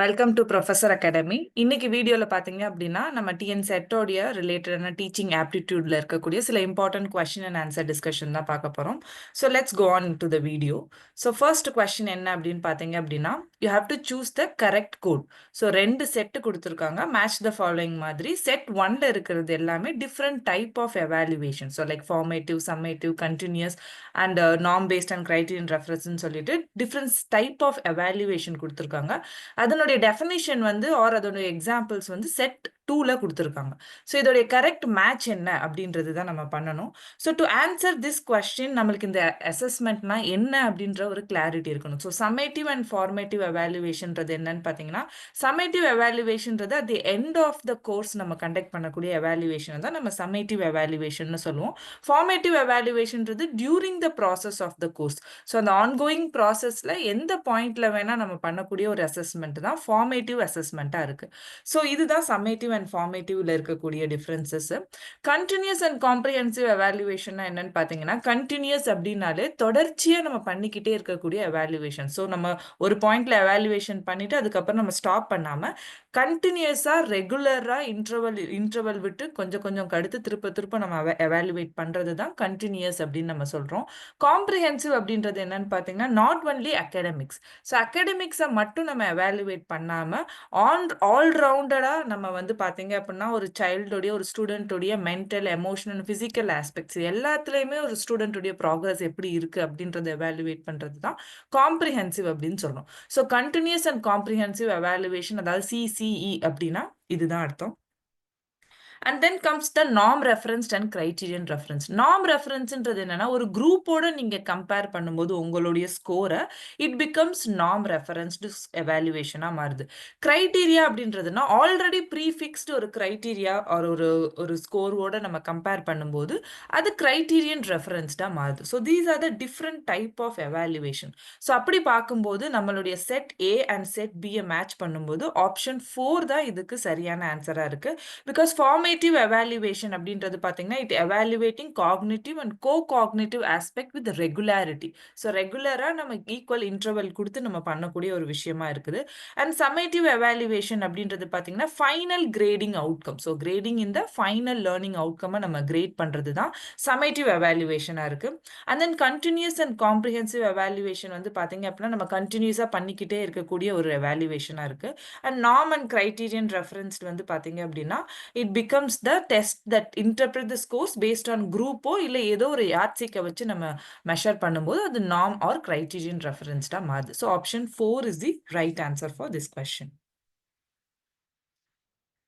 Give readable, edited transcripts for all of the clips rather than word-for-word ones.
Welcome to professor academy. இன்னைக்கு வீடியோல பாத்தீங்க அப்படின்னா நம்ம டிஎன் செட்டோடைய ரிலேட்டடான டீச்சிங் ஆப்டிடியூட்ல இருக்கக்கூடிய சில important question and answer discussion தான் பார்க்க போறோம். So let's go on to the video. So first question என்ன அப்படின்னு பாத்தீங்க அப்படின்னா, you have to choose the correct code. So 2 set கொடுத்துருக்காங்க, மேட்ச் த ஃபாலோயிங் மாதிரி. செட் 1ல இருக்கிறது எல்லாமே different type of evaluation. So like formative, summative, continuous and norm based and criterion ரெஃபரன்ஸ்னு சொல்லிட்டு டிஃப்ரெண்ட் டைப் ஆஃப் எவாலுவேஷன் கொடுத்துருக்காங்க. அதனுடைய definition வந்து ஆர் அதோட எக்ஸாம்பிள்ஸ் வந்து செட் 2ல கொடுத்துருக்காங்க. ஸோ இதோடைய கரெக்ட் மேட்ச் என்ன அப்படின்றது தான் நம்ம பண்ணணும். So to answer this question நம்மளுக்கு இந்த அசஸ்மெண்ட்னா என்ன அப்படின்ற ஒரு கிளாரிட்டி இருக்கணும். ஸோ சம்மேட்டிவ் அண்ட் ஃபார்மேட்டிவ் எவாலுவேஷன்றது என்னன்னு பார்த்தீங்கன்னா, சம்மேட்டிவ் எவாலுவேஷன்றது at the end of the course நம்ம கண்டக்ட் பண்ணக்கூடிய எவாலுவேஷன் தான் நம்ம சம்மேட்டிவ் எவாலுவேஷன் சொல்லுவோம். ஃபார்மேட்டிவ் எவாலுவேஷன்றது during the process of the course. So அந்த ஆன்கோயிங் ப்ராசஸ்ல எந்த பாயிண்ட்ல வேணா நம்ம பண்ணக்கூடிய ஒரு அசஸ்மெண்ட் தான் ஃபார்மேட்டிவ் அசஸ்மெண்ட்டாக இருக்கு. ஸோ இதுதான் சம்மேட்டிவ் அண்ட் ஃபார்மேட்டிவ்ல இருக்கக்கூடிய differences. Continuous and comprehensive evaluation என்னன்னு பார்த்தீங்கன்னா, கண்டினியூஸ் அப்படின்னாலே தொடர்ச்சியாக நம்ம பண்ணிக்கிட்டே இருக்கக்கூடிய எவாலுவேஷன். ஸோ நம்ம ஒரு பாயிண்ட்ல எவாலுவேஷன் பண்ணிட்டு அதுக்கப்புறம் நம்ம ஸ்டாப் பண்ணாம கண்டினியூஸாக ரெகுலராக இன்டர்வல் விட்டு கொஞ்சம் கொஞ்சம் கடுத்து திருப்ப திருப்ப நம்ம எவாலுவேட் பண்ணுறது தான் கண்டினியூஸ் அப்படின்னு நம்ம சொல்கிறோம். காம்ப்ரிஹென்சிவ் அப்படின்றது என்னன்னு பார்த்தீங்கன்னா, நாட் ஒன்லி அகாடமிக்ஸ். ஸோ அகாடமிக்ஸை மட்டும் நம்ம எவாலுவேட் பண்ணாமல் ஆல்ரவுண்டடாக நம்ம வந்து பார்த்தீங்க அப்படின்னா ஒரு சைல்டுடைய ஒரு ஸ்டூடெண்ட்டுடைய மென்டல், எமோஷனல், ஃபிசிக்கல் ஆஸ்பெக்ட்ஸ் எல்லாத்துலேயுமே ஒரு ஸ்டூடெண்ட்டுடைய ப்ராக்ரஸ் எப்படி இருக்குது அப்படின்றத எவாலுவேட் பண்ணுறது தான் காம்ப்ரிஹென்சிவ் அப்படின்னு சொல்கிறோம். So continuous and comprehensive evaluation, அதாவது சிசிஇ அப்படின்னா இதுதான் அர்த்தம். And then comes the norm referenced and criterion reference. Norm referenceன்றது என்னன்னா, ஒரு குரூப்போட நீங்க கம்பேர் பண்ணும்போது உங்களுடைய ஸ்கோரை இட் பிகம்ஸ் நார்ம் ரெஃபரன்ஸ்டு எவாலுவேஷனா மாறுது. கிரைட்டீரியா அப்படின்றதுனா ஆல்ரெடி ப்ரீஃபிக்ஸ்டு ஒரு கிரைட்டீரியா ஒரு ஸ்கோரோட நம்ம கம்பேர் பண்ணும்போது அது கிரைட்டீரியன் ரெஃபரன்ஸ்டா மாறுது. So these are the different type of evaluation. So அப்படி பார்க்கும்போது நம்மளுடைய செட் ஏ அண்ட் செட் பியை மேட்ச் பண்ணும்போது ஆப்ஷன் 4 தான் இதுக்கு சரியான ஆன்சரா இருக்கு. பிகாஸ் ஃபார்மேட்டிவ் எவாலுவேஷன் அப்படின்றது பார்த்தீங்கன்னா, it evaluating cognitive and co-cognitive aspect with regularity. So ரெகுலராக நம்ம ஈக்குவல் இன்டர்வல் கொடுத்து நம்ம பண்ணக்கூடிய ஒரு விஷயமா இருக்குது. அண்ட் சம்மேட்டிவ் எவாலுவேஷன் அப்படின்றது பார்த்தீங்கன்னா, final grading outcome. So grading இந்த ஃபைனல் லேர்னிங் அவுட்கமை நம்ம கிரேட் பண்ணுறது தான் சம்மேட்டிவ் எவாலுவேஷனாக இருக்குது. And then continuous and comprehensive evaluation வந்து பார்த்தீங்க அப்படின்னா, நம்ம கண்டினியூஸாக பண்ணிக்கிட்டே இருக்கக்கூடிய ஒரு எவாலுவேஷனாக இருக்குது. And norm and criterion reference வந்து பார்த்தீங்க அப்படின்னா, it becomes the test that interpret the scores based on group-ஓ இல்ல ஏதோ ஒரு யாட்சிக்கை வச்சு நம்ம மெஷர் பண்ணும்போது அது norm or criterion referenced-ஆ மாறுது. So option 4 is the right answer for this question.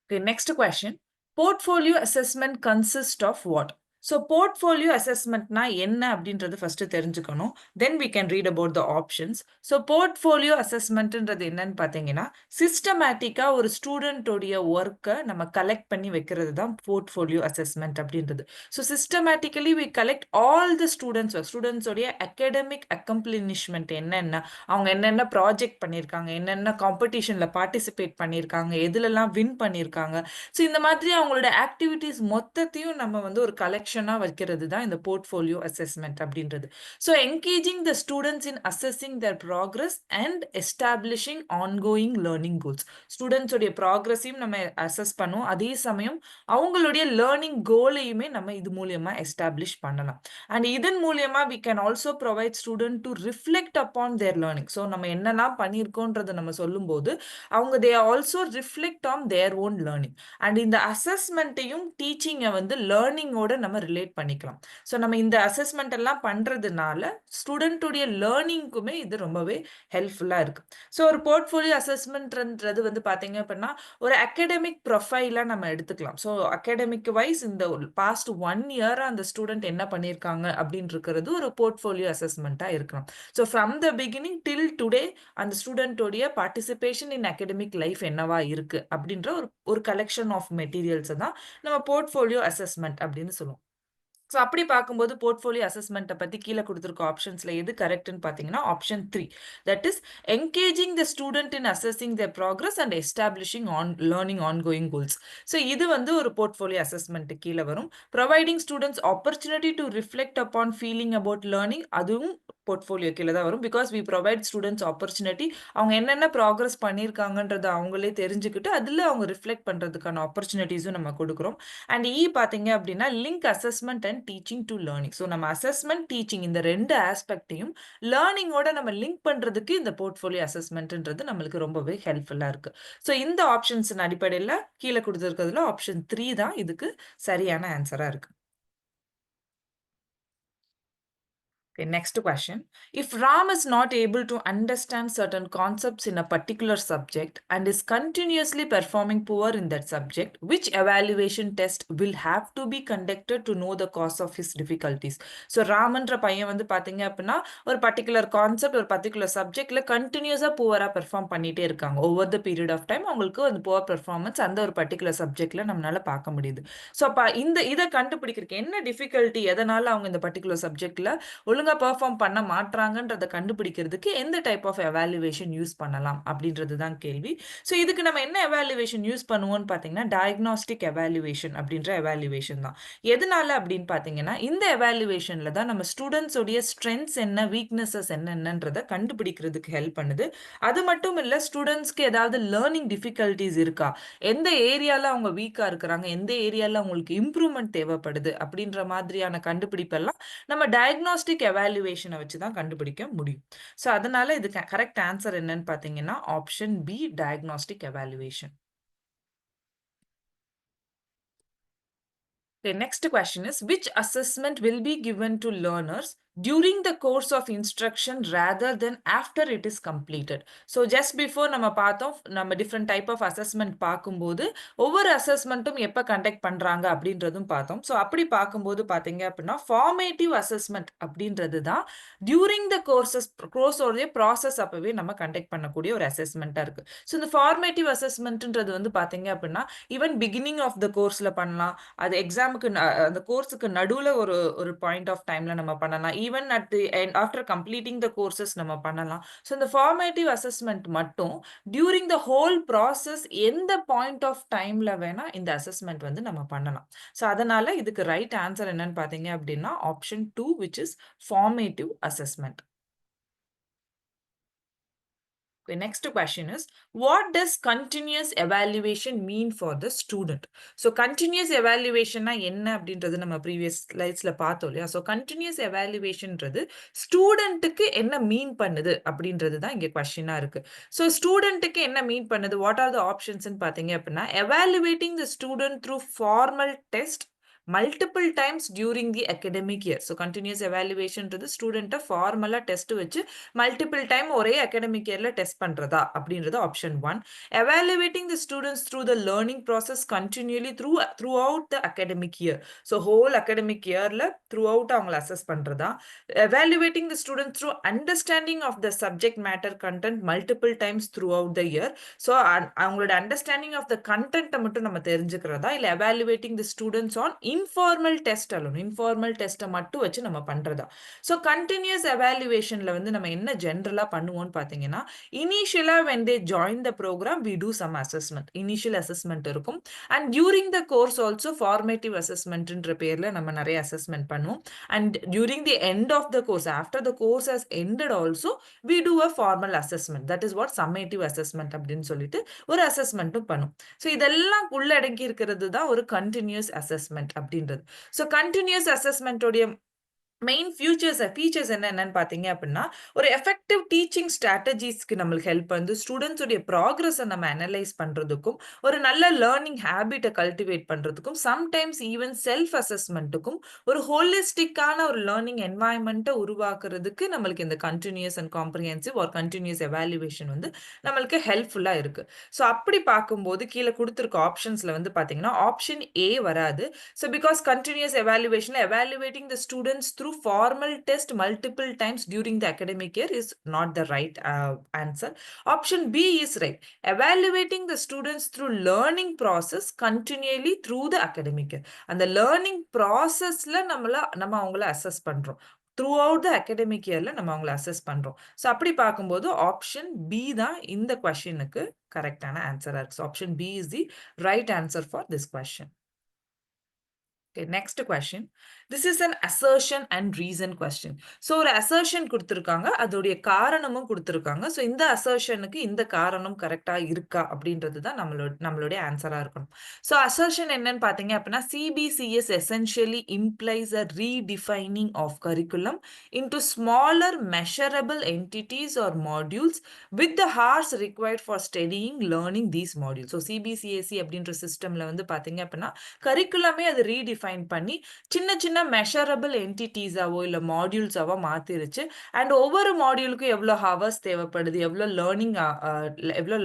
Okay, next question. Portfolio assessment consists of what? So portfolio அசஸ்மெண்ட்னா என்ன அப்படின்றது ஃபர்ஸ்ட் தெரிஞ்சுக்கணும். Then we can read about the options. So portfolio அசஸ்மெண்ட்ன்றது என்னன்னு பார்த்தீங்கன்னா, சிஸ்டமேட்டிக்காக ஒரு ஸ்டூடெண்ட்டோடைய ஒர்க்கை நம்ம கலெக்ட் பண்ணி வைக்கிறது தான் போர்ட்ஃபோலியோ அசஸ்மெண்ட் அப்படின்றது. So systematically we collect all the ஸ்டூடெண்ட்ஸோடைய அகாடமிக் அக்கம்ப்ளிஷ்மெண்ட் என்னென்ன, அவங்க என்னென்ன ப்ராஜெக்ட் பண்ணியிருக்காங்க, என்னென்ன காம்படிஷனில் பார்ட்டிசிபேட் பண்ணியிருக்காங்க, எதுலெல்லாம் வின் பண்ணியிருக்காங்க. ஸோ இந்த மாதிரி அவங்களோட ஆக்டிவிட்டீஸ் மொத்தத்தையும் நம்ம வந்து ஒரு கலெக்ஷனாக வைக்கிறது தான் இந்த போர்ட்ஃபோலியோ அசஸ்மெண்ட் அப்படின்றது. So engaging the students in assessing their progress and establishing ongoing learning goals. ஸ்டூடெண்ட்ஸோடைய ப்ராக்ரஸையும் நம்ம அசஸ் பண்ணுவோம், அதே சமயம் அவங்களுடைய லேர்னிங் கோலையுமே நம்ம இது மூலியமா எஸ்டாப்ளிஷ் பண்ணலாம். அண்ட் இதன் மூலியமா we can also provide student to reflect upon their learning. So நம்ம என்னெல்லாம் பண்ணியிருக்கோன்றதை நம்ம சொல்லும்போது அவங்க they also reflect on their own learning. And இந்த அசஸ்மெண்ட்டையும் டீச்சிங்கை வந்து லேர்னிங்கோட நம்ம ரிலேட் பண்ணிக்கலாம். ஸோ நம்ம இந்த அசஸ்மெண்ட் எல்லாம் பண்றதுனால ஸ்டூடெண்ட்டுடைய லேர்னிங்க்குமே இது ரொம்பவே ஹெல்ப்ஃபுல்லாக இருக்கு. ஸோ ஒரு போர்ட்ஃபோலியோ அசஸ்மெண்ட்ன்றது வந்து பார்த்தீங்க அப்படின்னா ஒரு அகாடமிக் ப்ரொஃபைலாக நம்ம எடுத்துக்கலாம். ஸோ அகாடமிக் வைஸ் இந்த பாஸ்ட் 1 இயராக அந்த ஸ்டூடெண்ட் என்ன பண்ணியிருக்காங்க அப்படின்னு இருக்கிறது ஒரு போர்ட்ஃபோலியோ அசஸ்மெண்ட்டாக இருக்கலாம். So from the beginning till today அந்த ஸ்டூடெண்ட்டோடைய பார்ட்டிசிபேஷன் இன் அகாடமிக் லைஃப் என்னவா இருக்கு அப்படின்ற ஒரு கலெக்ஷன் ஆஃப் மெட்டீரியல்ஸ் தான் நம்ம போர்ட்ஃபோலியோ அசஸ்மெண்ட் அப்படின்னு சொல்லுவோம். ஸோ அப்படி பார்க்கும்போது போர்ட்ஃபோலியோ அசஸ்மெண்ட்ட பத்தி கீழ குடுத்திருக்க ஆப்ஷன்ஸ்ல எது கரெக்ட்ன்னு பார்த்தீங்கன்னா, option 3. That is engaging the student in assessing their progress and establishing learning ongoing goals. So இது வந்து ஒரு போர்ட்ஃபோலியோ அசஸ்மெண்ட்க்கு கீழ வரும். Providing students opportunity to reflect upon feeling about learning அதுவும் போர்ட்ஃபோலியோ கீழ தான் வரும். Because we provide students opportunity அவங்க என்னென்ன ப்ராக்ரஸ் பண்ணியிருக்காங்கன்றத அவங்களே தெரிஞ்சுக்கிட்டு, அதுல அவங்க ரிஃப்ளெக்ட் பண்றதுக்கான ஆப்பர்ச்சுனிட்டீஸும் நம்ம குடுக்குறோம். அண்ட் பார்த்தீங்க அப்படின்னா, link assessment and teaching to learning. So நம்ம அசஸ்மென்ட், டீச்சிங் இந்த 2 ஆஸ்பெக்ட்டையும் லேர்னிங்கோட நம்ம லிங்க் பண்றதுக்கு இந்த போர்ட்ஃபோலியோ அசஸ்மென்ட்ன்றது நம்மளுக்கு ரொம்பவே ஹெல்ப்ஃபுல்லா இருக்கு. ஸோ இந்த ஆப்ஷன்ஸின் அடிப்படையில கீழ குடுத்திருக்கிறதுல ஆப்ஷன் 3 தான் இதுக்கு சரியான ஆன்ஸரா இருக்கு. Okay, next question. If Ram is not able to understand certain concepts in a particular subject and is continuously performing poor in that subject, which evaluation test will have to be conducted to know the cause of his difficulties? So, ராமன்ற பையன் வந்து பாத்தீங்க அப்படின்னா, ஒரு particular concept, ஒரு particular சப்ஜெக்ட்ல கண்டினியூஸா புவரா perform பண்ணிட்டே இருக்காங்க. Over the period of time அவங்களுக்கு அந்த புவர் பெர்ஃபார்மன்ஸ் அந்த ஒரு பர்டிகுலர் சப்ஜெக்ட்ல நம்மளால பார்க்க முடியுது. ஸோ, அப்ப இத கண்டுபிடிக்கிறதுக்கு என்ன டிஃபிகல்ட்டி, எதனால அவங்க இந்த பர்டிகுலர் சப்ஜெக்ட்ல ஒழுங்கா பெர்ஃபார்ம் பண்ண மாட்றாங்கன்றத கண்டுபிடிக்கிறதுக்கு எந்த டைப் ஆஃப் எவாலுவேஷன் யூஸ் பண்ணலாம் அப்படின்றது தான் கேள்வி. ஸோ இதுக்கு நம்ம என்ன எவாலுவேஷன் யூஸ் பண்ணுவோம்னு பார்த்தீங்கன்னா, டயக்னாஸ்டிக் எவாலுவேஷன் அப்படின்ற எவாலுவேஷன் தான். எதனால அப்படின்னு பார்த்தீங்கன்னா, இந்த எவாலுவேஷன்ல தான் நம்ம ஸ்டூடண்ட்ஸ் உடைய ஸ்ட்ரென்த்ஸ் என்ன, வீக்னஸஸ் என்னன்றத கண்டுபிடிக்கிறதுக்கு ஹெல்ப் பண்ணுது. அது மட்டும் இல்ல, ஸ்டூடண்ட்ஸ்க்கு ஏதாவது லேர்னிங் டிஃபிகல்டீஸ் இருக்கா, எந்த ஏரியால அவங்க வீக்கா இருக்கிறாங்க, எந்த ஏரியால அவங்களுக்கு இம்ப்ரூவ்மென்ட் தேவைப்படுது அப்படின்ற மாதிரியான கண்டுபிடிப்பெல்லாம் நம்ம டயக்னாஸ்டிக் எவாலுவேஷன வச்சு தான் கண்டுபிடிக்க முடியும். ஸோ அதனால இது கரெக்ட் ஆன்சர் என்னன்னு பார்த்தீங்கன்னா, option B diagnostic evaluation. The next question is, which assessment will be given to learners during the course of instruction rather than after it is completed? So just before நம்ம பார்த்தோம், நம்ம different type of assessment பார்க்கும்போது ஒவ்வொரு அசஸ்மெண்ட்டும் எப்ப conduct பண்றாங்க அப்படின்றதும் பார்த்தோம். So அப்படி பார்க்கும்போது பார்த்தீங்க அப்படின்னா, ஃபார்மேட்டிவ் அசஸ்மெண்ட் அப்படின்றது தான் டியூரிங் த கோர்ஸோடைய ப்ராசஸ் அப்பவே நம்ம கண்டக்ட் பண்ணக்கூடிய ஒரு அசஸ்மெண்ட்டா இருக்கு. ஸோ இந்த ஃபார்மேட்டிவ் அசஸ்மெண்ட்ன்றது வந்து பார்த்தீங்க அப்படின்னா, ஈவன் பிகினிங் ஆஃப் த கோர்ஸ்ல பண்ணலாம். அது எக்ஸாமுக்கு அந்த கோர்ஸுக்கு நடுவுல ஒரு ஒரு பாயிண்ட் ஆஃப் டைம்ல நம்ம பண்ணலாம். Even at the end after completing the courses நம்ம பண்ணலாம். ஸோ இந்த ஃபார்மேட்டிவ் அசஸ்மெண்ட் மட்டும் டியூரிங் த ஹோல் ப்ராசஸ் எந்த பாயிண்ட் ஆஃப் டைம்ல வேணா இந்த அசஸ்மெண்ட் வந்து நம்ம பண்ணலாம். ஸோ அதனால இதுக்கு ரைட் ஆன்சர் என்னன்னு பார்த்தீங்க அப்படின்னா, option 2 which is formative assessment. Okay, next question is, what does continuous evaluation mean for the student? So continuous evaluation என்ன அப்படின்றது நம்ம previous slides பார்த்தோம் இல்லையா? So continuous evaluationன்றது ஸ்டூடெண்ட்டுக்கு என்ன மீன் பண்ணுது அப்படின்றது தான் இங்க கொஸ்டினா இருக்கு. So ஸ்டூடெண்ட்டுக்கு என்ன மீன் பண்ணுது? What are the options ன்னு பார்த்தீங்க அப்படின்னா, evaluating the student through formal test multiple times during the academic year. So continuous evaluationன்றது ஸ்டூடெண்ட்ட ஃபார்மலா டெஸ்ட் வச்சு மல்டிபிள் டைம் ஒரே அகாடமிக் இயர்ல டெஸ்ட் பண்றதா அப்படின்றது option 1. Evaluating the students through the learning process continuously throughout the academic year. So whole academic இயர்ல throughout அவங்களை அசஸ் பண்றதா. Evaluating the students through understanding of the subject matter content multiple times throughout the year. So அவங்களோட understanding of the கண்டென்ட்டை மட்டும் நம்ம தெரிஞ்சுக்கிறதா, இல்லை evaluating the students on informal test alone, informal டெஸ்ட்டை மட்டும் வச்சு நம்ம பண்றதா. ஸோ கண்டினியூஸ் எவாலுவேஷன்ல வந்து நம்ம என்ன ஜென்ரலா பண்ணுவோம்னு பார்த்தீங்கன்னா, இனிஷியலா when they join the program we do some assessment. Initial assessment இருக்கும். And during the course also formative அசஸ்மெண்ட்ன்ற பேர்ல நம்ம நிறைய அசஸ்மெண்ட் பண்ணுவோம். And during the end of the course, after the course has ended also we do a formal assessment. that is what summative assessment அப்படின்னு சொல்லிட்டு ஒரு அசஸ்மெண்ட்டும் பண்ணும். ஸோ இதெல்லாம் உள்ளடங்கி இருக்கிறது தான் ஒரு கண்டினியூஸ் அசஸ்மெண்ட் அப்படின்றது. ஸோ கண்டினியூஸ் அசஸ்மெண்ட்டோடைய மெயின் ஃபீச்சர்ஸ் என்னன்னு பார்த்தீங்க அப்படின்னா, ஒரு எஃபெக்டிவ் டீச்சிங் ஸ்ட்ராட்டஜிஸ்க்கு நம்மளுக்கு ஹெல்ப் வந்து ஸ்டூடெண்ட்ஸ் உடைய ப்ராக்ரஸை நம்ம அனலைஸ் பண்றதுக்கும், ஒரு நல்ல லேர்னிங் ஹேபிட்டை கல்டிவேட் பண்றதுக்கும், சம்டைம்ஸ் ஈவன் செல்ஃப் அசஸ்மெண்ட்டுக்கும், ஒரு ஹோலிஸ்டிக்கான ஒரு லேர்னிங் என்வாயன்மெண்ட்டை உருவாக்குறதுக்கு நம்மளுக்கு இந்த continuous and comprehensive or continuous evaluation வந்து நம்மளுக்கு ஹெல்ப்ஃபுல்லா இருக்கு. ஸோ அப்படி பார்க்கும்போது கீழே கொடுத்துருக்க ஆப்ஷன்ஸ்ல வந்து பார்த்தீங்கன்னா, ஆப்ஷன் ஏ வராது. ஸோ பிகாஸ் கண்டினியூஸ் எவாலுவேஷன்ல evaluating the students through formal test multiple times during the academic year is not the right answer. Option B is right. Evaluating the students through learning process continually through the academic year. அந்த learning ப்ராசஸ்ல நம்ம அவங்கள assess பண்றோம். Through out the academic இயர்ல நம்ம அவங்கள assess பண்றோம். So அப்படி பார்க்கும்போது ஆப்ஷன் பி தான் இந்த கொஸ்டினுக்கு கரெக்டான ஆன்சரா இருக்கு. So option B is the right answer for this question. Okay, next question. This is an assertion and reason question. So ஒரு assertion கொடுத்திருக்காங்க, அதோடைய காரணமும் கொடுத்திருக்காங்க. So இந்த assertionக்கு இந்த காரணம் கரெக்டா இருக்கா அப்படின்றது தான் நம்மளுடைய ஆன்சரா இருக்கணும். So assertion என்னன்னு பாத்தீங்க அப்படின்னா CBCS essentially implies a redefining of curriculum into smaller measurable entities or modules with the hours required for studying learning these modules. So CBCSE அப்படின்ற சிஸ்டம்ல வந்து பாத்தீங்க அப்படின்னா கரிக்குலமே அது ரீடிஃபைன் பண்ணி சின்ன சின்ன மெஷரபிள் என்டிட்டிஸாவோ இல்லை மாடியூல்ஸாவோ மாத்திருச்சு. அண்ட் ஒவ்வொரு மாடியூலுக்கும் எவ்வளோ ஹவர்ஸ் தேவைப்படுது, எவ்வளோ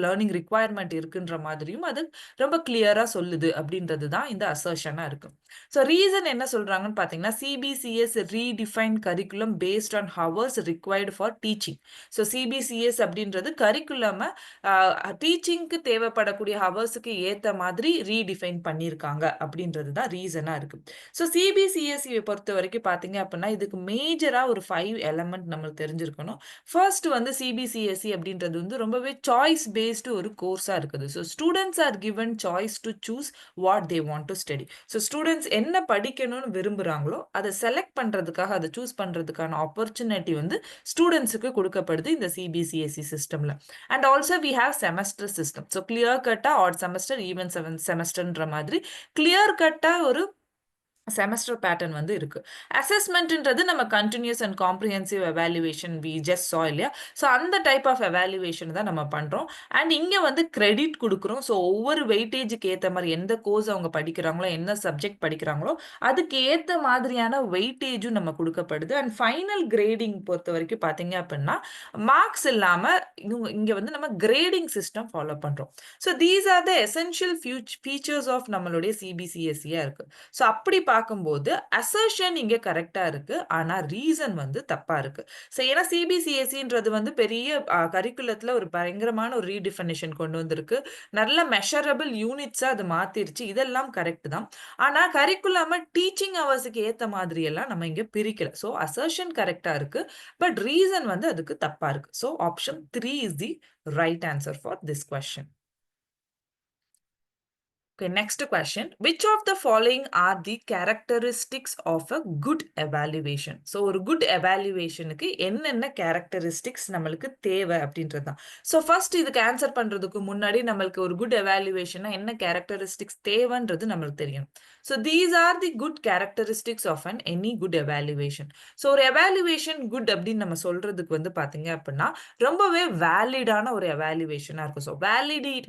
லேர்னிங் ரிக்வயர்மெண்ட் இருக்குன்ற மாதிரியும் அது ரொம்ப கிளியரா சொல்லுது அப்படின்றது தான் இந்த அசர்ஷனா இருக்கு. ஸோ ரீசன் என்ன சொல்றாங்கன்னு பார்த்தீங்கன்னா CBCS redefine curriculum based on hours required for teaching. So CBCS அப்படின்றது கரிக்குலமை டீச்சிங்க்கு தேவைப்படக்கூடிய ஹவர்ஸுக்கு ஏற்ற மாதிரி ரீடிஃபைன் பண்ணியிருக்காங்க அப்படின்றது தான் ரீசனா இருக்கு. ஸோ சிபிசிஎஸ்சியை பொறுத்த வரைக்கும் பார்த்தீங்க அப்படின்னா இதுக்கு மேஜரா ஒரு 5 எலமெண்ட் நம்மளுக்கு தெரிஞ்சிருக்கணும். ஃபர்ஸ்ட் வந்து சிபிசிஎஸ்சி அப்படின்றது வந்து ரொம்பவே சாய்ஸ் பேஸ்டு ஒரு கோர்ஸா இருக்குது. So students are given choice to choose what they want to study. So students என்ன படிக்கணும்னு விரும்புறாங்களோ அதை செலக்ட் பண்றதுக்காக, அதை சூஸ் பண்றதுக்கான ஆப்பர்ச்சுனிட்டி வந்து ஸ்டூடெண்ட்ஸுக்கு கொடுக்கப்படுது இந்த சிபிசிஎஸ்சி சிஸ்டம்ல. And also we have semester system. So clear கட்டா ஆட் செமஸ்டர், ஈவன் செமஸ்டர்ன்ற மாதிரி கிளியர் கட்டா ஒரு செமஸ்டர் பேட்டர்ன் வந்து இருக்கு. அசஸ்மெண்ட்ன்றது நம்ம continuous and comprehensive evaluation we just saw இல்லையா. ஸோ அந்த டைப் ஆஃப் எவாலுவேஷன் தான் நம்ம பண்றோம். அண்ட் இங்க வந்து கிரெடிட் கொடுக்குறோம். ஸோ ஒவ்வொரு வெயிட்டேஜுக்கு ஏற்ற மாதிரி எந்த கோர்ஸ் அவங்க படிக்கிறாங்களோ, என்ன சப்ஜெக்ட் படிக்கிறாங்களோ அதுக்கு ஏற்ற மாதிரியான வெயிட்டேஜும் நம்ம கொடுக்கப்படுது. அண்ட் ஃபைனல் கிரேடிங் பொறுத்த வரைக்கும் பார்த்தீங்க அப்படின்னா மார்க்ஸ் இல்லாம இங்க வந்து நம்ம கிரேடிங் சிஸ்டம் ஃபாலோ பண்றோம். So these are the essential features of நம்மளுடைய சிபிசிஎஸ்சியா இருக்கு. ஸோ அப்படி பார்க்கும்போது அசர்ஷன் இங்க கரெக்டா இருக்கு, ஆனா ரீசன் வந்து தப்பா இருக்கு. சோ ஏன்னா சிபிசிஎஸ்சின்றது வந்து பெரிய கரிக்குலத்துல ஒரு பயங்கரமான ஒரு ரீடிஃபினிஷன் கொண்டு வந்திருக்கு. நல்ல மெஷரபிள் யூனிட்ஸா அது மாத்திருச்சு. இதெல்லாம் கரெக்ட் தான். ஆனா கரிக்குலம டீச்சிங் ஹவர்ஸுக்கு ஏத்த மாதிரி எல்லாம் நம்ம இங்க பிரிக்கல. சோ அசர்ஷன் கரெக்டா இருக்கு, பட் ரீசன் வந்து அதுக்கு தப்பா இருக்கு. So option 3 is the right answer for this question. Okay, next question. Which of the following are the characteristics of a good evaluation? So, ஒரு good evaluationக்கு என்னென்ன characteristics நம்மளுக்கு தேவை அப்படின்றது தான். So, first இதுக்கு ஆன்சர் பண்றதுக்கு முன்னாடி நம்மளுக்கு ஒரு good evaluation என்ன characteristics தேவைன்றது நம்மளுக்கு தெரியணும். So, these are the good characteristics of any good evaluation. So, ஒரு evaluation good அப்படின்னு நம்ம சொல்றதுக்கு வந்து பாத்தீங்க அப்படின்னா ரொம்பவே வேலிடான ஒரு evaluation இருக்கும். So,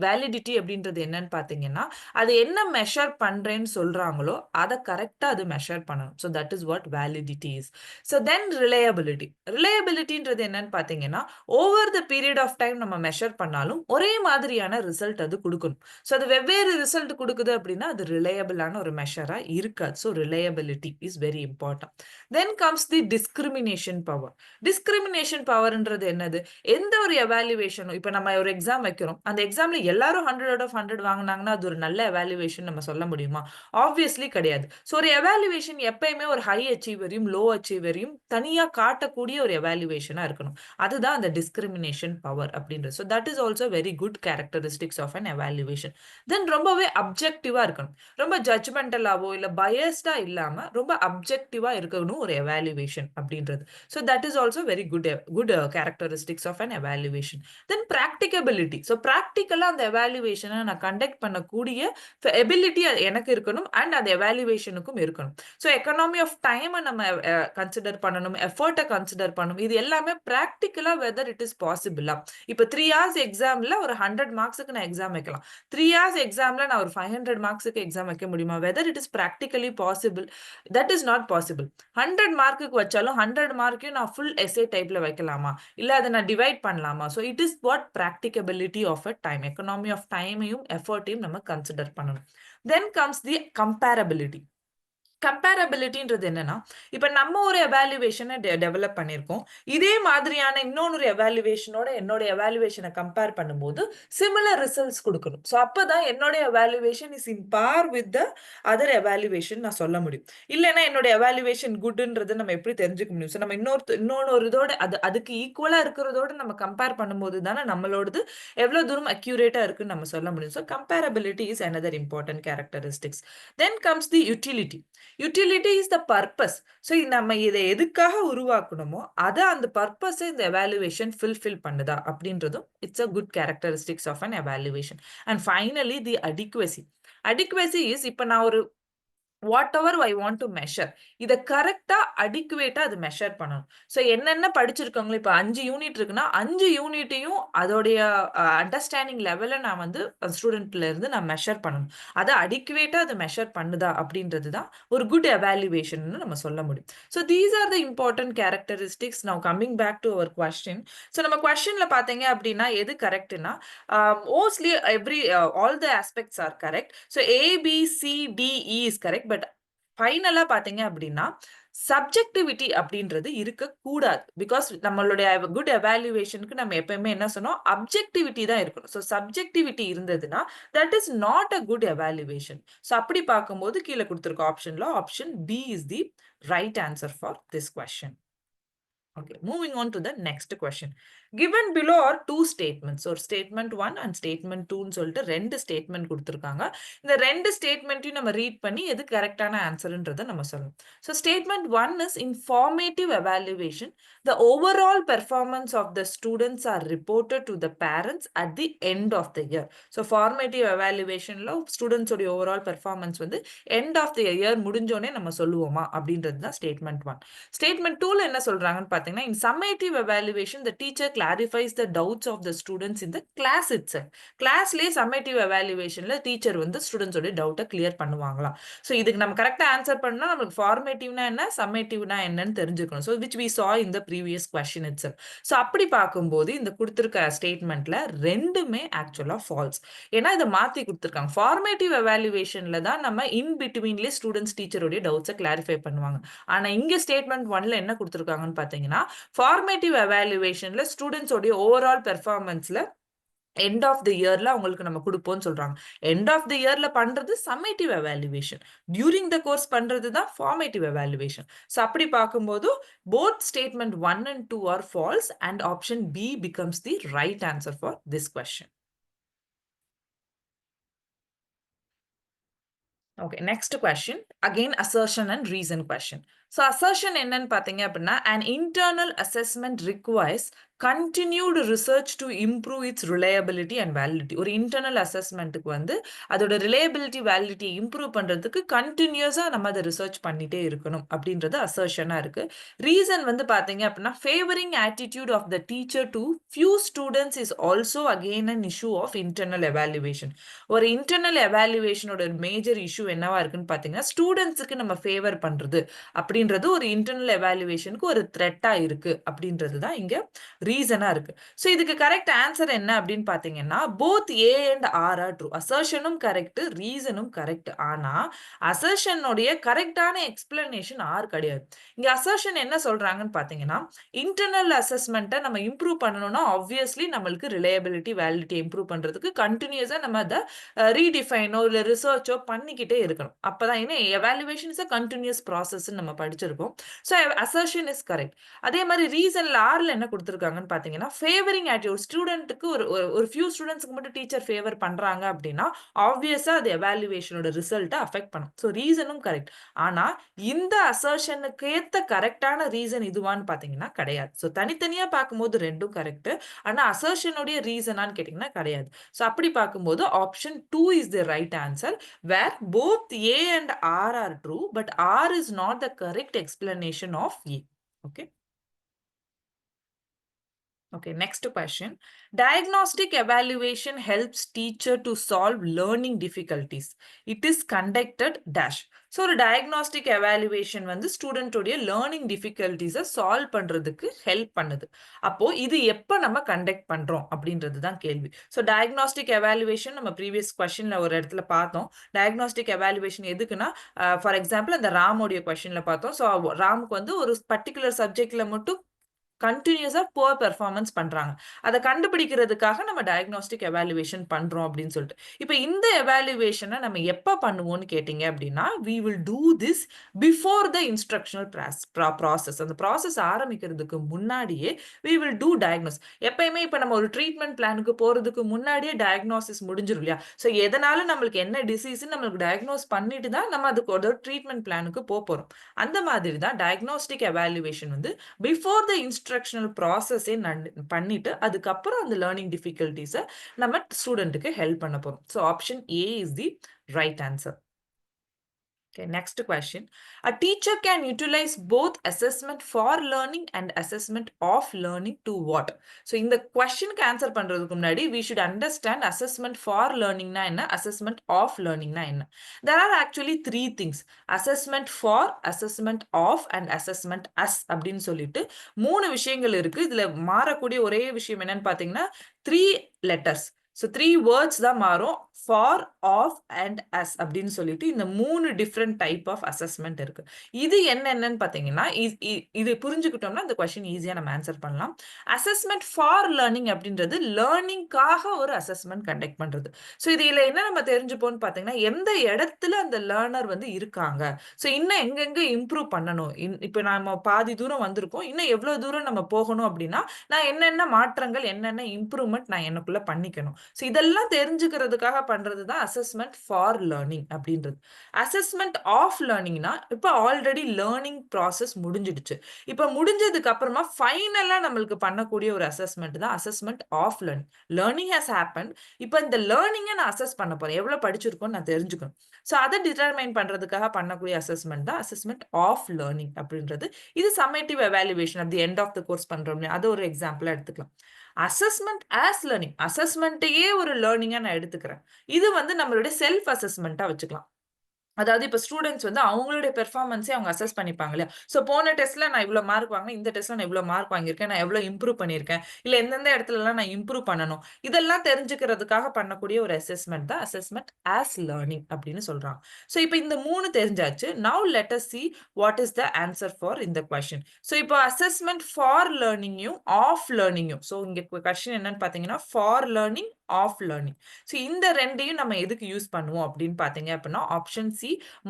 validity அப்படின்றது என்னன்னு பாத்தீங்கன்னா அது என்ன மெஷர் பண்றேன்னு சொல்றாங்களோ அதை கரெக்டா அது மெஷர் பண்ணணும். So that is what validity is. So then ரிலையபிலிட்டின்றது என்னன்னு பார்த்தீங்கன்னா over the period of time நம்ம மெஷர் பண்ணாலும் ஒரே மாதிரியான ரிசல்ட் அது கொடுக்கணும். ஸோ அது வெவ்வேறு ரிசல்ட் கொடுக்குது அப்படின்னா அது ரிலையபிளான ஒரு மெஷரா இருக்காது. So reliability is very important. Then comes the discrimination power. Discrimination பவர்ன்றது என்னது? எந்த ஒரு எவாலுவேஷனும் இப்போ நம்ம ஒரு எக்ஸாம் வைக்கிறோம், அந்த எக்ஸாம்ல எல்லாரும் 100 out of 100 வாங்கினாங்கன்னா அது ஒரு நல்ல எவாலுவேஷன் நம்ம சொல்ல முடியுமா? ஆப்வியஸ்லி கிடையாது. ஸோ ஒரு எவாலுவேஷன் எப்பயுமே ஒரு ஹை அச்சீவரையும் லோ அச்சீவரையும் தனியா காட்டக்கூடிய ஒரு எவாலுவேஷனா இருக்கணும். அதுதான் அந்த டிஸ்கிரிமினேஷன் பவர் அப்படின்றது. So that is also very good characteristics of an evaluation. Then ரொம்பவே அப்ஜெக்டிவா இருக்கணும். ரொம்ப ஜட்ஜ்மெண்டலாவோ இல்ல பயஸ்டா இல்லாம ரொம்ப அப்ஜெக்டிவா இருக்கணும் ஒரு எவாலுவேஷன் அப்படின்றது. So that is also very good characteristics of an evaluation. Then practicability. So ப்ராக்டிக்கலா அந்த எவாலுவேஷனை நான் கண்டக்ட் பண்ணக்கூடிய எபிலிட்டி எனக்கு இருக்கணும் அண்ட் அந்த எவாலுவேஷனுக்கும் இருக்கணும். ஸோ எக்கனாமி ஆஃப் டைமை நம்ம கன்சிடர் பண்ணணும், எஃபர்ட்டை கன்சிடர் பண்ணணும். இது எல்லாமே ப்ராக்டிக்கலா வெதர் இட் இஸ் பாசிபிளா. இப்போ 3 hours எக்ஸாம்ல ஒரு 100 மார்க்ஸுக்கு நான் எக்ஸாம் வைக்கலாம். 3 hours எக்ஸாம்ல நான் ஒரு 500 மார்க்ஸுக்கு எக்ஸாம் வைக்க முடியுமா? Whether it is practically possible, that is not possible. 100 மார்க்குக்கு வச்சாலும் 100 மார்க்கையும் நான் ஃபுல் எஸ்ஏ டைப்ல வைக்கலாமா? இல்ல அதை நான் டிவைட் பண்ணலாமா? So it is what practicability of a time. Economy of டைமையும் எஃபர்ட்டையும் நம்ம கன்சிடர் பண்ணணும். Then comes the comparability. கம்பேரபிலிட்டின்றது என்னன்னா, இப்ப நம்ம ஒரு எவாலுவேஷன டெவலப் பண்ணியிருக்கோம். இதே மாதிரியான இன்னொரு எவாலுவேஷனோட என்னோட எவாலுவேஷன கம்பேர் பண்ணும்போது, சிமிலர் ரிசல்ட்ஸ் குடுக்கணும். ஸோ அப்பதான் என்னோட evaluation is in par with the other evaluation நான் சொல்ல முடியும். இல்லன்னா என்னோட எவாலுவேஷன் குட்ன்றத நம்ம எப்படி தெரிஞ்சுக்க முடியும்? ஸோ நம்ம இன்னொரு இதோட அதுக்கு ஈக்குவலா இருக்கிறதோட நம்ம கம்பேர் பண்ணும்போது தானே நம்மளோடது எவ்வளவு தூரம் அக்யூரேட்டா இருக்குன்னு நம்ம சொல்ல முடியும். So comparability is another important characteristics. Then comes the utility. Utility is the purpose. So நம்ம இதை எதுக்காக உருவாக்கணுமோ அதை அந்த பர்பஸை இந்த எவாலுவேஷன் ஃபில்ஃபில் பண்ணுதா அப்படின்றதும் it's a good characteristics of an evaluation. And finally the adequacy. Adequacy is இப்போ நான் ஒரு whatever I want to measure இதை கரெக்டா அடிக்குவேட்டா அது மெஷர் பண்ணணும். ஸோ என்னென்ன படிச்சிருக்காங்களோ இப்போ 5 யூனிட் இருக்குன்னா 5 யூனிட்டையும் அதோடைய அண்டர்ஸ்டாண்டிங் லெவலை நான் வந்து ஸ்டூடெண்ட்ல இருந்து நான் மெஷர் பண்ணணும். அதை அடிக்குவேட்டா அது மெஷர் பண்ணுதா அப்படின்றது தான் ஒரு குட் எவாலுவேஷன் நம்ம சொல்ல முடியும். So these are the important characteristics. Now coming back to our question. So நம்ம கொஸ்டின்ல பாத்தீங்க அப்படின்னா எது கரெக்ட்னா mostly all the aspects are correct. So ABCDE is correct. But ஃபைனலா பாத்தீங்க அப்படின்னா சப்ஜெக்டிவிட்டி அப்படின்றது இருக்கக்கூடாது. பிகாஸ் நம்மளுடைய குட் எவாலுவேஷனுக்கு நம்ம எப்பயுமே என்ன சொன்னோம், அப்ஜெக்டிவிட்டி தான் இருக்கணும். ஸோ சப்ஜெக்டிவிட்டி இருந்ததுன்னா that is not a good evaluation. So அப்படி பார்க்கும்போது கீழே கொடுத்துருக்க ஆப்ஷன்ல option B is the right answer for this question. Okay, moving on to the next question. Given below are two statements. So statement 1 and statement 2 ன்னு சொல்லிட்டு ரெண்டு statement கொடுத்திருக்காங்க. இந்த ரெண்டு ஸ்டேட்மெண்ட்டையும் நம்ம ரீட் பண்ணி எது கரெக்டான ஆன்சர்ன்றதை நம்ம சொல்லணும். So statement 1 is in formative evaluation, the overall performance of the students are reported to the parents at the end of the year. So formative evaluationல students உடைய overall performance வந்து end of the year முடிஞ்சோனே நம்ம சொல்லுவோமா அப்படின்றது தான் statement 1. Statement 2ல என்ன சொல்றாங்கன்னு பாத்தீங்கன்னா, in summative evaluation the teacher clarifies the doubts of the students in the class itself. கிளாஸ்லயே summative evaluationல டீச்சர் வந்து ஸ்டூடெண்ட்ஸ் உடைய டவுட்டை கிளியர் பண்ணுவாங்களா. ஸோ இதுக்கு நம்ம கரெக்டா ஆன்சர் பண்ணா நமக்கு ஃபார்மேட்டிவ்னா என்ன, சம்மேட்டிவ்னா என்னன்னு தெரிஞ்சுக்கணும். So which we saw in the previous question itself. So அப்படி பார்க்கும்போது இந்த கொடுத்திருக்க ஸ்டேட்மெண்ட்ல ரெண்டுமே ஆக்சுவலா ஃபால்ஸ். ஏன்னா இதை மாத்தி கொடுத்திருக்காங்க. ஃபார்மேட்டிவ் எவாலுவேஷன்ல தான் நம்ம இன் பிட்வீன்லேயே ஸ்டூடெண்ட்ஸ் டீச்சருடைய டவுட்ஸை கிளாரிஃபை பண்ணுவாங்க. ஆனா இங்க ஸ்டேட்மெண்ட் 1ல என்ன கொடுத்திருக்காங்கன்னு பாத்தீங்கன்னா, ஃபார்மேட்டிவ் எவாலுவேஷன்ல ஸ்டூடெண்ட்ஸ் உடைய ஓவரால் பெர்ஃபார்மன்ஸ்ல எண்ட் ஆஃப் தி இயர்ல அவங்களுக்கு நம்ம கொடுப்போம்னு சொல்றாங்க. எண்ட் ஆஃப் தி இயர்ல பண்றது summative evaluation, during the course பண்றது தான் ஃபார்மேட்டிவ் எவாலுவேஷன். ஸோ அப்படி பார்க்கும்போது both statement 1 and 2 are false and option B becomes the right answer for this question. Okay, next question. Again, assertion and reason question. So assertion என்னன்னு பாத்தீங்க அப்படின்னா, an internal assessment requires continued research to improve its reliability and validity. ஒரு internal assessmentக்கு வந்து அதோட reliability, validity improve பண்றதுக்கு continuousா நம்ம அதை research பண்ணிட்டே இருக்கணும் அப்படின்றது assertionஆ இருக்கு. Reason வந்து பாத்தீங்க அப்படின்னா, favoring attitude of the teacher to few students is also again an issue of internal evaluation. ஒரு internal evaluationோட மேஜர் இஷ்யூ என்னவா இருக்குன்னு பாத்தீங்கன்னா, ஸ்டூடெண்ட்ஸுக்கு நம்ம ஃபேவர் பண்றது அப்படின்றது ஒரு இன்டர்னல் எவாலுவேஷனுக்கு ஒரு த்ரெட்டா இருக்கு அப்படின்றது தான் இங்க ரீசனா இருக்கு. சோ இதுக்கு கரெக்ட் ஆன்சர் என்ன அப்படின்னு பாத்தீங்கன்னா, both A and R are true. அசர்ஷனும் கரெக்ட், ரீசனும் கரெக்ட். ஆனா அசர்ஷனுடைய கரெக்டான எக்ஸ்பிளனேஷன் ஆர் கிடையாது. இங்க அசர்ஷன் என்ன சொல்றாங்கன்னு பாத்தீங்கன்னா, இன்டர்னல் அசஸ்மெண்ட்டை நம்ம இம்ப்ரூவ் பண்ணணும்னா ஆப்வியஸ்லி நம்மளுக்கு ரிலையபிலிட்டி, வேலிடிட்டி இம்ப்ரூவ் பண்றதுக்கு கண்டினியூஸா நம்ம அதை ரீடிஃபைனோ இல்ல ரிசர்ச்சோ பண்ணிக்கிட்டே இருக்கணும். அப்பதான் என்ன evaluation is a continuous process நம்ம படிச்சிருக்கோம். So assertion is correct. அதே மாதிரி ரீசன்ல ஆர்ல என்ன கொடுத்துருக்காங்கன்னு பாத்தீங்கன்னா, ஃபேவரிங் ஆட்டிடியூட், ஸ்டூடெண்ட்டுக்கு ஒரு ஃபியூ ஸ்டூடெண்ட்ஸ்க்கு மட்டும் டீச்சர் ஃபேவர் பண்றாங்க அப்படின்னா ஆப்வியஸா அது எவாலுவேஷனோட ரிசல்ட்டை அஃபெக்ட் பண்ணும். ஸோ ரீசனும் கரெக்ட். ஆனா இந்த அசர்ஷனுக்கு ஏத்த கரெக்டான ரீசன் இதுவான்னு பாத்தீங்கன்னா கிடையாது. ஸோ தனித்தனியா பார்க்கும்போது ரெண்டும் கரெக்ட். ஆனா அசர்ஷனுடைய ரீசனான்னு கேட்டீங்கன்னா கிடையாது. ஸோ அப்படி பார்க்கும்போது option 2 is the right answer, where both A and R are true, but R is not the correct explanation of A. Okay. Okay, next question. Diagnostic evaluation helps teacher to solve learning difficulties. It is conducted dash. So ஒரு diagnostic evaluation வந்து ஸ்டூடெண்ட்டோடைய learning டிஃபிகல்ட்டிஸை solve பண்ணுறதுக்கு help பண்ணுது. அப்போ இது எப்போ நம்ம conduct பண்ணுறோம் அப்படின்றது தான் கேள்வி. ஸோ டயக்னாஸ்டிக் எவாலுவேஷன் நம்ம ப்ரீவியஸ் கொஸ்டினில் ஒரு இடத்துல பார்த்தோம். டயக்னாஸ்டிக் எவாலுவேஷன் எதுக்குன்னா, ஃபார் எக்ஸாம்பிள் அந்த ராமோடைய கொஸ்டினில் பார்த்தோம். ஸோ ராமுக்கு வந்து ஒரு பர்டிகுலர் சப்ஜெக்டில் மட்டும் கண்டினியூஸா புவர் பெர்ஃபார்மன்ஸ் பண்றாங்க. அத கண்டுபிடிக்கிறதுக்காக நம்ம டயக்னாஸ்டிக் எவாலுவேஷன் பண்றோம் அப்படின்னு சொல்லிட்டு. இப்ப இந்த எவாலுவேஷன நம்ம எப்ப பண்ணுவோம்னு கேட்டீங்க அப்படின்னா, we will do this before the instructional process. அந்த ப்ராசஸ் ஆரம்பிக்கிறதுக்கு முன்னாடியே we will do diagnose. எப்பயுமே இப்ப நம்ம ஒரு ட்ரீட்மெண்ட் பிளானுக்கு போறதுக்கு முன்னாடியே டயக்னோசிஸ் முடிஞ்சிரும் இல்லையா? ஸோ எதனால நம்மளுக்கு என்ன டிசீஸ்ன்னு நம்மளுக்கு டயக்னோஸ் பண்ணிட்டு தான் நம்ம அதுக்கு ஒரு ட்ரீட்மெண்ட் பிளானுக்கு போறோம். அந்த மாதிரி தான் டயக்னாஸ்டிக் எவாலுவேஷன் வந்து பிஃபோர் த இன்ஸ்ட்ரக்ஷனல் ப்ராசஸே பண்ணிட்டு அதுக்கப்புறம் அந்த லேர்னிங் டிஃபிகல்ட்டிஸை நம்ம ஸ்டூடெண்ட்டுக்கு ஹெல்ப் பண்ண போறோம். So option A is the right answer. Okay, next question. A teacher can utilize both assessment for learning and assessment of learning to what? So, in the question answer பண்றதுக்கு முன்னாடி, we should understand assessment for learning na என்ன, assessment of learning na என்ன. There are actually three things. Assessment for, assessment of and assessment as அப்படின்னு சொல்லிட்டு மூணு விஷயங்கள் இருக்கு. இதுல மாறக்கூடிய ஒரே விஷயம் என்னன்னு பாத்தீங்கன்னா 3 letters. ஸோ 3 வேர்ட்ஸ் தான் மாறும். ஃபார், ஆஃப் அண்ட் அஸ் அப்படின்னு சொல்லிட்டு இந்த 3 டிஃப்ரெண்ட் டைப் ஆஃப் அசஸ்மெண்ட் இருக்கு. இது என்னன்னு பார்த்தீங்கன்னா, இது புரிஞ்சுக்கிட்டோம்னா இந்த கொஸ்டின் ஈஸியாக நம்ம ஆன்சர் பண்ணலாம். அசஸ்மெண்ட் ஃபார் லேர்னிங் அப்படின்றது லேர்னிங்காக ஒரு அசஸ்மெண்ட் கண்டக்ட் பண்றது. ஸோ இதில் என்ன நம்ம தெரிஞ்சுப்போம்னு பார்த்தீங்கன்னா, எந்த இடத்துல அந்த லேர்னர் வந்து இருக்காங்க, ஸோ இன்னும் எங்கெங்க இம்ப்ரூவ் பண்ணணும், இப்போ நம்ம பாதி தூரம் வந்திருக்கோம், இன்னும் எவ்வளோ தூரம் நம்ம போகணும் அப்படின்னா நான் என்னென்ன மாற்றங்கள் என்னென்ன இம்ப்ரூவ்மெண்ட் நான் எனக்குள்ள பண்ணிக்கணும். ஸோ இதெல்லாம் தெரிஞ்சுக்கிறதுக்காக பண்றது தான் அசஸ்மெண்ட் ஃபார் லேர்னிங் அப்படின்றது. அசஸ்மெண்ட் ஆஃப் லேர்னிங்னா இப்போ ஆல்ரெடி லேர்னிங் ப்ராசஸ் முடிஞ்சிடுச்சு. இப்போ முடிஞ்சதுக்கு அப்புறமா ஃபைனலா நம்மளுக்கு பண்ணக்கூடிய ஒரு அசஸ்மெண்ட் தான் assessment of learning. Learning has happen. இப்போ இந்த லேர்னிங்கை நான் அசஸ் பண்ண போறேன், எவ்வளவு படிச்சிருக்கோன்னு நான் தெரிஞ்சுக்கணும். ஸோ அதை டிட்டர்மைன் பண்றதுக்காக பண்ணக்கூடிய அசஸ்மெண்ட் தான் அசஸ்மெண்ட் ஆஃப் லேர்னிங் அப்படின்றது. இது summative evaluation at the end of the course பண்றோம். அது ஒரு எக்ஸாம்பிளா எடுத்துக்கலாம். அசஸ்மெண்ட் ஆஸ் லேர்னிங், அசஸ்மெண்ட்டையே ஒரு லேர்னிங்கா நான் எடுத்துக்கிறேன். இது வந்து நம்மளுடைய செல்ஃப் அசஸ்மெண்டா வச்சுக்கலாம். அதாவது இப்போ ஸ்டூடெண்ட்ஸ் வந்து அவங்களுடைய பெர்ஃபார்மன்ஸே அவங்க அசஸ் பண்ணிப்பாங்க இல்லையா? ஸோ போன டெஸ்ட்ல நான் இவ்வளோ மார்க் வாங்கினேன், இந்த டெஸ்ட்ல நான் இவ்வளோ மார்க் வாங்கியிருக்கேன், நான் எவ்வளோ இம்ப்ரூவ் பண்ணியிருக்கேன், இல்லை எந்தெந்த இடத்துலலாம் நான் இம்ப்ரூவ் பண்ணணும், இதெல்லாம் தெரிஞ்சுக்கிறதுக்காக பண்ணக்கூடிய ஒரு அசஸ்மெண்ட் தான் அசஸ்மெண்ட் ஆஸ் லேர்னிங் அப்படின்னு சொல்றாங்க. ஸோ இப்போ இந்த 3 தெரிஞ்சாச்சு. Now let us see what is the answer for இந்த கொஸ்டின். ஸோ இப்போ அசஸ்மெண்ட் ஃபார் லேர்னிங்கையும் ஆஃப் லேர்னிங்கையும், ஸோ இங்கே கொஸ்டின் என்னன்னு பார்த்தீங்கன்னா for learning, of learning. So இந்த ரெண்டையும் நம்ம எதுக்கு யூஸ் பண்ணுவோம் அப்படின்னு பார்த்தீங்க அப்படின்னா ஆப்ஷன் சி,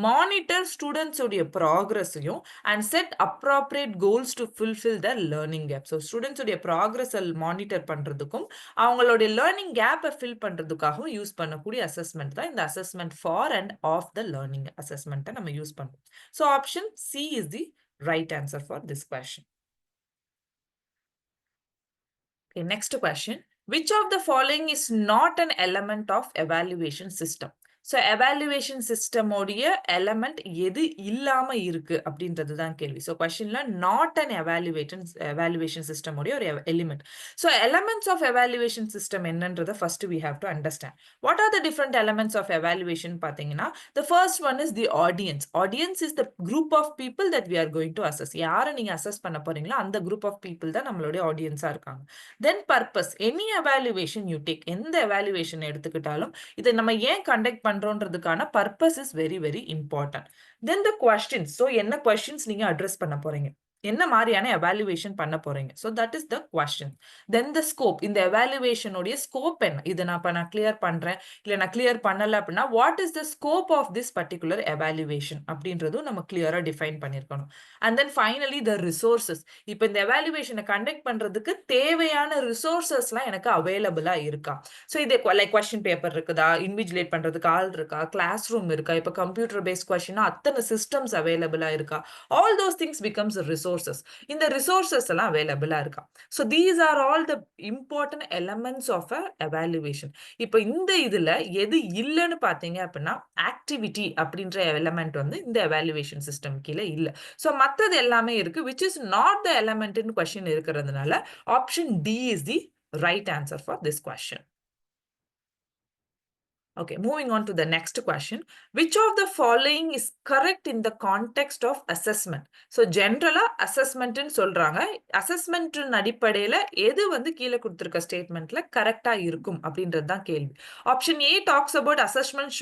மானிட்டர் ஸ்டூடெண்ட்ஸ் உடைய ப்ராக்ரஸையும் and set appropriate goals to fulfil the learning gap. So students உடைய ப்ராக்ரஸை மானிட்டர் பண்றதுக்கும் அவங்களுடைய லேர்னிங் கேப்பை ஃபில் பண்றதுக்காகவும் யூஸ் பண்ணக்கூடிய அசஸ்மெண்ட் தான் இந்த assessment for and of the learning அசஸ்மெண்ட்டை நம்ம யூஸ் பண்ணுவோம். So option C is the right answer for this question. Okay, next question. Which of the following is not an element of evaluation system? So evaluation சிஸ்டமோடைய element எது இல்லாம இருக்கு அப்படின்றது தான் கேள்வி. ஸோ கொஸ்டின்ல நாட் அன் எவாலுவேஷன் சிஸ்டமோடைய ஒரு element. So elements of evaluation system என்னன்றதை first we have to understand. What are the different elements of evaluation பார்த்தீங்கன்னா, the first one is the audience. Audience is the group of people that we are going to assess. யாரை நீங்க assess பண்ண போறீங்களோ அந்த group of people தான் நம்மளுடைய ஆடியன்ஸா இருக்காங்க. Then purpose. Any evaluation you take, எந்த எவாலுவேஷன் எடுத்துக்கிட்டாலும் இதை நம்ம ஏன் கண்டக்ட் பண்றோன்றதுக்கான purpose is very very important. Then the questions. So என்ன கொஸ்டின்ஸ் நீங்க அட்ரஸ் பண்ண போறீங்க, என்ன மாதிரியான எவாலுவேஷன் பண்ண போறீங்க, so that is the question. Then the scope. இந்த எவாலுவேஷனுடைய ஸ்கோப் என்ன, இதை நான் கிளியர் பண்றேன் இல்லை நான் கிளியர் பண்ணல அப்படின்னா what is the scope of this particular evaluation அப்படின்றதும் நம்ம கிளியரா டிஃபைன் பண்ணிருக்கணும். And then finally the resources. இப்போ இந்த எவாலுவேஷனை கண்டக்ட் பண்றதுக்கு தேவையான ரிசோர்சஸ்லாம் எனக்கு அவைலபிளா இருக்கா. ஸோ இது லைக் கொஸ்டின் பேப்பர் இருக்குதா, இன்விஜிலேட் பண்றதுக்கு ஆள் இருக்கா, கிளாஸ் ரூம் இருக்கா, இப்போ கம்ப்யூட்டர் பேஸ்ட் கொஸ்டினா அத்தனை சிஸ்டம்ஸ் அவைலபிளா இருக்கா, all those things becomes resource. Resources. இந்த ரிசோர்சஸ் எல்லாம் அவைலபிளா இருக்கா? So these are all the important elements of a evaluation. இப்போ இந்த இதுல எது இல்லைன்னு பார்த்தீங்க அப்படின்னா ஆக்டிவிட்டி அப்படின்ற எலமெண்ட் வந்து இந்த எவாலுவேஷன் சிஸ்டம் கீழே இல்லை. ஸோ மற்றது எல்லாமே இருக்கு விச் இஸ் நாட் த எலமெண்ட்னு கொஸ்டின் இருக்கிறதுனால option D is the right answer for this question. Okay, moving on to the next question. Which of the following is correct in the context of assessment? So, generally, assessment in சொல்றாங்க. assessment அடிப்படையில எது வந்து கீழே கொடுத்திருக்க ஸ்டேட்மெண்ட்ல கரெக்டா இருக்கும் அப்படின்றது தான் கேள்வி. Option A talks about assessment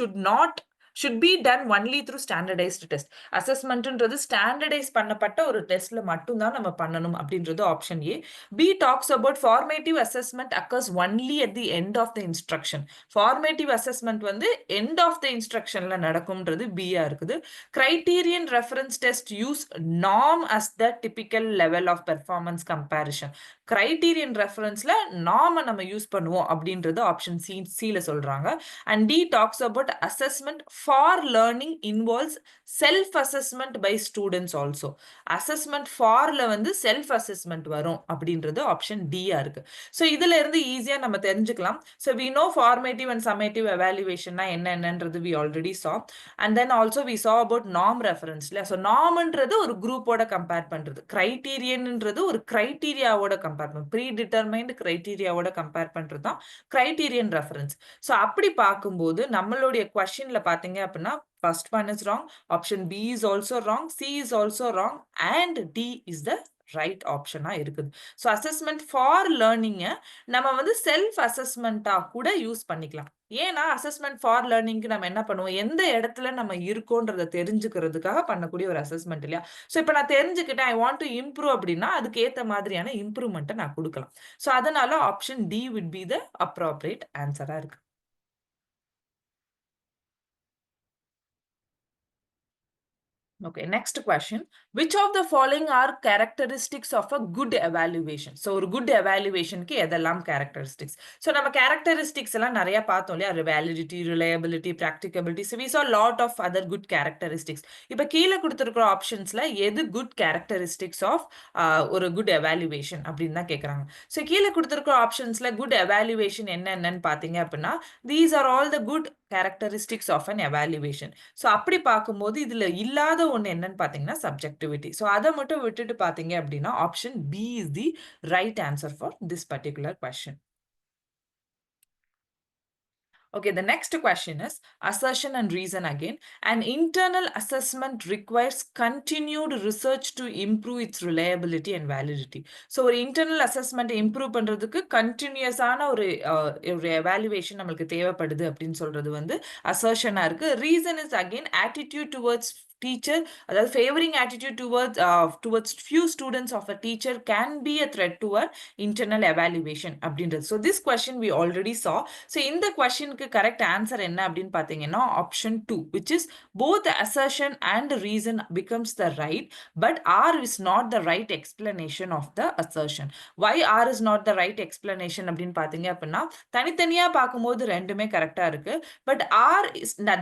should be done only through standardized test. அசஸ்மெண்ட்ன்றது ஸ்டாண்டர்டைஸ் பண்ணப்பட்ட ஒரு டெஸ்ட்ல மட்டும் தான் நம்ம பண்ணணும் அப்படின்றது option A. B talks about formative assessment occurs only at the end of the instruction. Formative assessment வந்து எண்ட் ஆஃப் த இன்ஸ்ட்ரக்ஷன்ல நடக்கும்ன்றது பியா இருக்குது. Criterion reference test use norm as the typical level of performance comparison. Criterion ரெஃபரன்ஸ்ல நார்மை நம்ம use பண்ணுவோம் அப்படின்றது ஆப்ஷன் சில சொல்றாங்க. And D talks about assessment for learning involves self assessment by students also. Assessment ஃபார்ல வந்து செல்ஃப் அசஸ்மெண்ட் வரும் அப்படின்றது ஆப்ஷன் டியா இருக்கு. ஸோ இதுல இருந்து ஈஸியா நம்ம தெரிஞ்சுக்கலாம். So we know formative and summative எவாலுவேஷன்னா என்னன்றது we already saw. And then also we saw about norm ரெஃபரன்ஸ்ல. ஸோ நார்ம்ன்றது ஒரு குரூப்போட கம்பேர் பண்றது, கிரைட்டீரியன்ன்றது ஒரு கிரைட்டீரியாவோட கம்பேர் பண்றது, ப்ரீ டிட்டர்மைன்டு கிரைட்டீரியாவோட கம்பேர் பண்றது தான் கிரைட்டீரியன் ரெஃபரன்ஸ். ஸோ அப்படி பார்க்கும்போது நம்மளுடைய கொஸ்டின்ல பாத்தீங்க அப்படின்னா first one is wrong, option B is also wrong, C is also wrong, and D is the right ஆப்ஷனா இருக்குது. ஸோ அசஸ்மெண்ட் ஃபார் லேர்னிங்கை நம்ம வந்து செல்ஃப் அசஸ்மெண்ட்டா கூட யூஸ் பண்ணிக்கலாம். ஏன்னா அசஸ்மெண்ட் ஃபார் லேர்னிங்க்கு நம்ம என்ன பண்ணுவோம், எந்த இடத்துல நம்ம இருக்கோன்றதை தெரிஞ்சுக்கிறதுக்காக பண்ணக்கூடிய ஒரு அசஸ்மெண்ட் இல்லையா. ஸோ இப்போ நான் தெரிஞ்சுக்கிட்டேன் ஐ வாண்ட் டு இம்ப்ரூவ் அப்படின்னா அதுக்கு ஏற்ற மாதிரியான இம்ப்ரூவ்மெண்ட்டை நான் கொடுக்கலாம். ஸோ அதனால option D would be the appropriate ஆன்சரா இருக்கு. Okay, next question. Which of the following are characteristics of a good evaluation? So, ஒரு good evaluation க்கு எதெல்லாம் characteristics? So, நம்ம characteristics எல்லாம் நிறைய பார்த்தோம் இல்லையா? Validity, reliability, practicability. So, we saw a lot of other good characteristics. இப்போ கீழே கொடுத்திருக்கிற ஆப்ஷன்ஸ்ல எது good characteristics of ஒரு good evaluation அப்படின்னு தான் கேட்குறாங்க. ஸோ கீழே கொடுத்திருக்கிற ஆப்ஷன்ஸ்ல good evaluation என்னன்னு பார்த்தீங்க அப்படின்னா these are all the good characteristics of an evaluation. So அப்படி பார்க்கும்போது இதுல இல்லாத ஒன்று என்னன்னு பார்த்தீங்கன்னா சப்ஜெக்டிவிட்டி. ஸோ அதை மட்டும் விட்டுட்டு பார்த்தீங்க அப்படின்னா option B is the right answer for this particular question. Okay, the next question is assertion and reason again. An internal assessment requires continued research to improve its reliability and validity. So, ஒரு internal assessment improve பண்றதுக்கு continuous-ஆன ஒரு evaluation நம்மளுக்கு தேவைப்படுது அப்படின்னு சொல்றது வந்து assertion-ஆ இருக்கு. Reason is again attitude towards teacher, அதாவது favoring attitude towards few students of a teacher can be a threat to an internal evaluation அப்படின்றது. So, this question we already saw. So, இந்த questionக்கு correct answer என்ன அப்படின்னு பார்த்தீங்கன்னா option 2, which is both the assertion and reason becomes the right, but R is not the right explanation of the assertion. Why R is not the right explanation அப்படின்னு பார்த்தீங்க அப்படின்னா தனித்தனியா பார்க்கும்போது ரெண்டுமே கரெக்டா இருக்கு, but R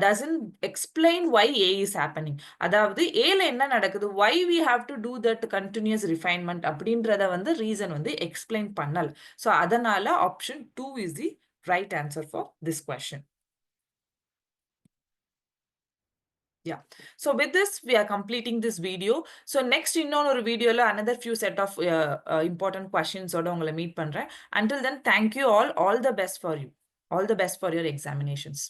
doesn't explain why A is happening. அதாவது ஏல என்ன நடக்குது, why we have to do that continuous refinement அப்படின்றத வந்து ரீசன் வந்து எக்ஸ்பிளைன் பண்ணல. ஸோ அதனால option 2 is the right answer for this question. Yeah. So with this, we are completing this video. So next இன்னொரு வீடியோல another few set of important questions ஓட உங்களை meet பண்றேன். Until then, thank you all the best for you. All the best for your examinations.